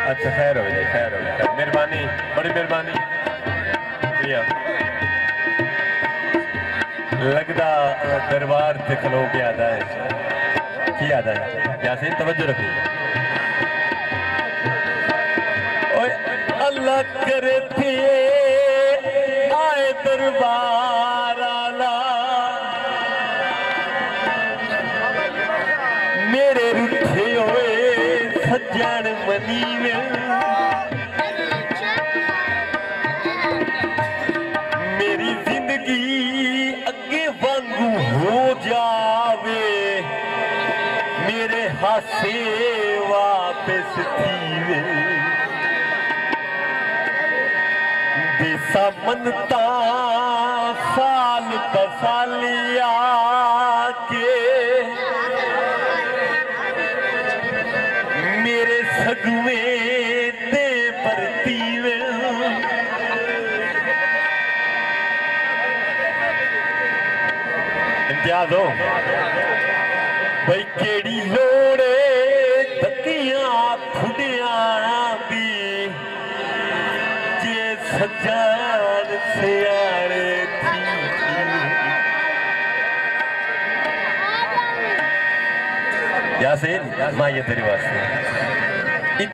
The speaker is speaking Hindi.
अच्छा खैर हो जाए, खैर हो जाए, मेहरबानी, बड़ी मेहरबानी। लगता दरबार से खलो के आता है, की आता है यासीन, तवज्जो रखो। ओए अल्लाह करे थे आए दरबार आला, मेरे रुठे होए सज्जन मनीवे, मेरी जिंदगी अगे वांगू हो जावे, मेरे हासे वापस थीवे, देसा मनता साल बसालिया के, मेरे सगुए दे परतीवे, इम्तियाज हो भाई केड़ी लोड़े धक्कियां खुडिया दी, जे सज्जन सियाड़े थी। यासीन मां ये तेरी वास्ते